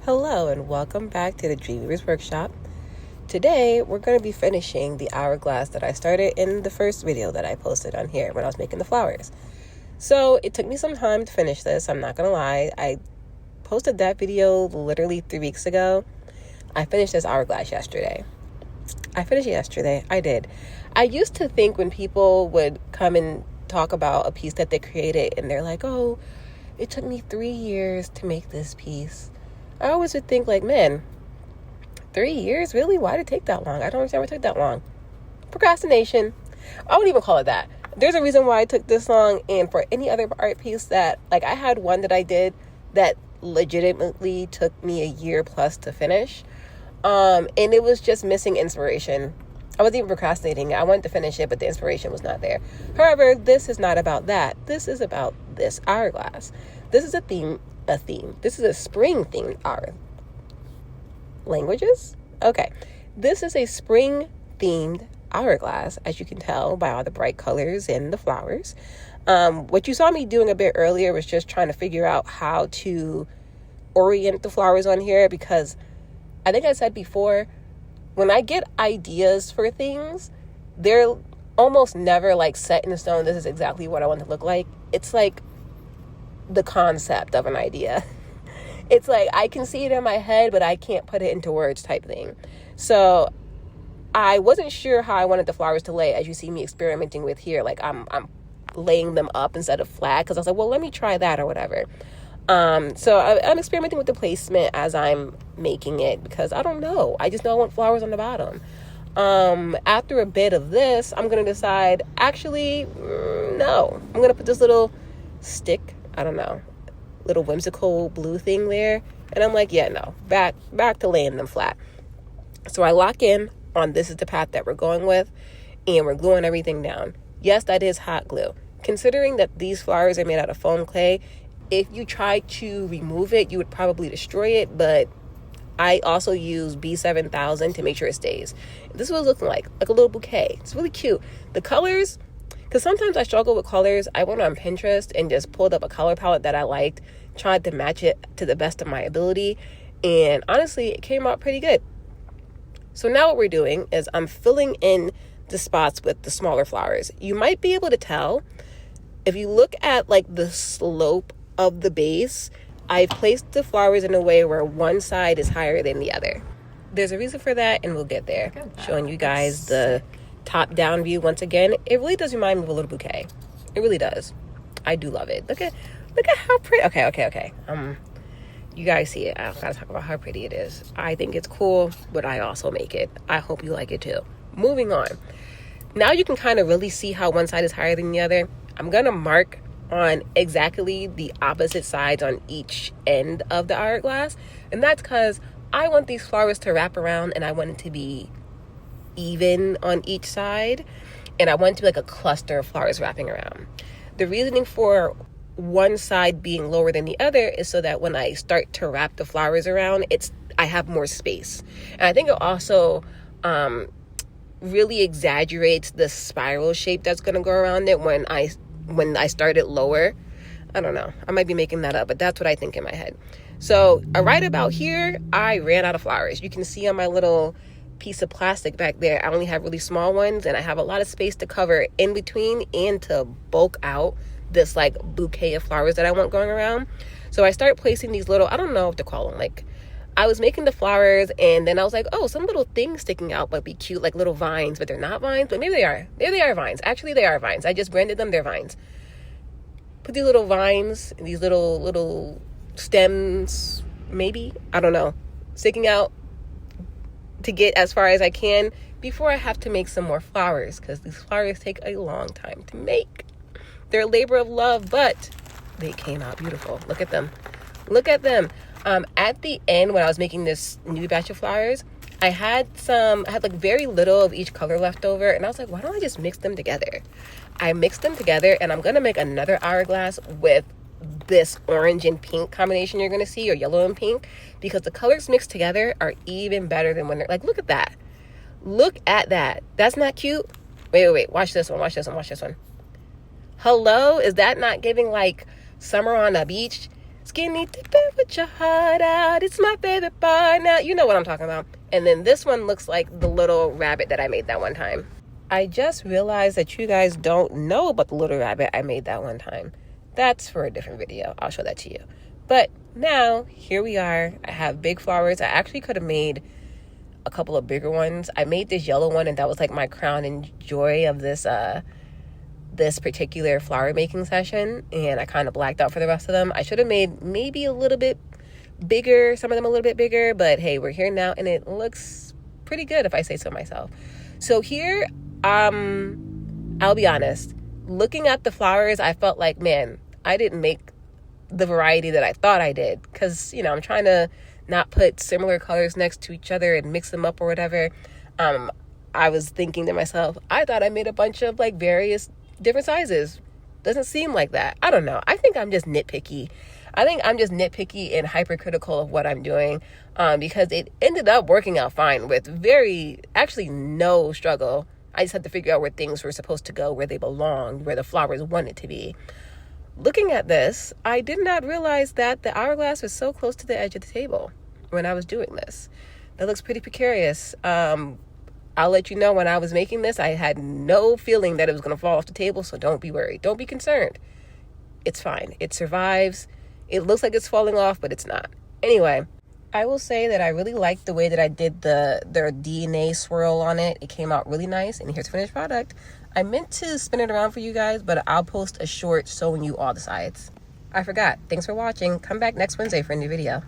Hello and welcome back to the Dreamweaver's workshop. Today we're going to be finishing the hourglass that I started in the first video that I posted on here when I was making the flowers. So it took me some time to finish this, I'm not going to lie. I posted that video literally 3 weeks ago. I finished this hourglass yesterday. I did. I used to think when people would come and talk about a piece that they created and they're like, oh, it took me 3 years to make this piece. I always would think like, man, 3 years? Really? Why did it take that long? I don't understand why it took that long. Procrastination. I wouldn't even call it that. There's a reason why it took this long. And for any other art piece that, like I had one that I did that legitimately took me a year plus to finish. And it was just missing inspiration. I wasn't even procrastinating. I wanted to finish it, but the inspiration was not there. However, this is not about that. This is about this hourglass. This is a theme. This is a spring themed hour. Languages? Okay. This is a spring themed hourglass, as you can tell by all the bright colors and the flowers. What you saw me doing a bit earlier was just trying to figure out how to orient the flowers on here, because I think I said before, when I get ideas for things, they're almost never like set in stone. This is exactly what I want to look like. It's like the concept of an idea. It's like I can see it in my head, but I can't put it into words type thing. So I wasn't sure how I wanted the flowers to lay, as you see me experimenting with here. Like I'm laying them up instead of flat, because I was like, well, let me try that or whatever. So I'm experimenting with the placement as I'm making it, because I don't know. I just know I want flowers on the bottom. After a bit of this, I'm going to decide, actually, no. I'm going to put this little stick, I don't know, little whimsical blue thing there. And I'm like, yeah, no, back to laying them flat. So I lock in on this is the path that we're going with, and we're gluing everything down. Yes, that is hot glue. Considering that these flowers are made out of foam clay, if you try to remove it, you would probably destroy it, but I also use B7000 to make sure it stays. This is what it's looking like a little bouquet. It's really cute. The colors, because sometimes I struggle with colors. I went on Pinterest and just pulled up a color palette that I liked, tried to match it to the best of my ability, and honestly, it came out pretty good. So now what we're doing is I'm filling in the spots with the smaller flowers. You might be able to tell if you look at like the slope of the base, I've placed the flowers in a way where one side is higher than the other. There's a reason for that, and we'll get there. Showing you guys the top down view once again. It really does remind me of a little bouquet. It really does. I do love it. Look at how pretty. Okay. You guys see it. I gotta talk about how pretty it is. I think it's cool, but I also make it. I hope you like it too. Moving on. Now you can kind of really see how one side is higher than the other. I'm gonna mark on exactly the opposite sides on each end of the hourglass, and that's because I want these flowers to wrap around, and I want it to be even on each side, and I want it to be like a cluster of flowers wrapping around. The reasoning for one side being lower than the other is so that when I start to wrap the flowers around, I have more space. And I think it also really exaggerates the spiral shape that's going to go around it when I start it lower. I don't know. I might be making that up, but that's what I think in my head. So right about here, I ran out of flowers. You can see on my little piece of plastic back there, I only have really small ones, and I have a lot of space to cover in between and to bulk out this like bouquet of flowers that I want going around. So I start placing these little, I don't know what to call them. Like I was making the flowers, and then I was like, oh, some little things sticking out might be cute, like little vines, but they're not vines, but maybe they are. Maybe they are vines. Actually, they are vines. I just branded them. They're vines. Put these little vines, these little stems, maybe, I don't know, sticking out to get as far as I can before I have to make some more flowers, because these flowers take a long time to make. They're a labor of love, but they came out beautiful. Look at them. At the end, when I was making this new batch of flowers, I had like very little of each color left over, and I was like, why don't I just mix them together? I mixed them together, and I'm going to make another hourglass with this orange and pink combination you're going to see, or yellow and pink, because the colors mixed together are even better than when they're like, look at that. That's not cute. Wait. Watch this one. Hello? Is that not giving like summer on a beach? Skinny dipping with your heart out. It's my favorite part. Now, you know what I'm talking about. And then this one looks like the little rabbit that I made that one time. I just realized that you guys don't know about the little rabbit I made that one time. That's for a different video. I'll show that to you. But now, here we are. I have big flowers. I actually could have made a couple of bigger ones. I made this yellow one, and that was like my crown and joy of this this particular flower making session, and I kind of blacked out for the rest of them. I should have made maybe a little bit bigger, some of them a little bit bigger, but hey, we're here now, and it looks pretty good if I say so myself. So here, I'll be honest, looking at the flowers, I felt like, man, I didn't make the variety that I thought I did, because, you know, I'm trying to not put similar colors next to each other and mix them up or whatever. I was thinking to myself, I thought I made a bunch of like various different sizes. Doesn't seem like that. I don't know. I think I'm just nitpicky. And hypercritical of what I'm doing, because it ended up working out fine with actually no struggle. I just had to figure out where things were supposed to go, where they belonged, where the flowers wanted to be. Looking at this, I did not realize that the hourglass was so close to the edge of the table when I was doing this. That looks pretty precarious. I'll let you know, when I was making this, I had no feeling that it was going to fall off the table, so don't be worried. Don't be concerned. It's fine. It survives. It looks like it's falling off, but it's not. Anyway, I will say that I really liked the way that I did the DNA swirl on it. It came out really nice, and here's the finished product. I meant to spin it around for you guys, but I'll post a short showing you all the sides. I forgot. Thanks for watching. Come back next Wednesday for a new video.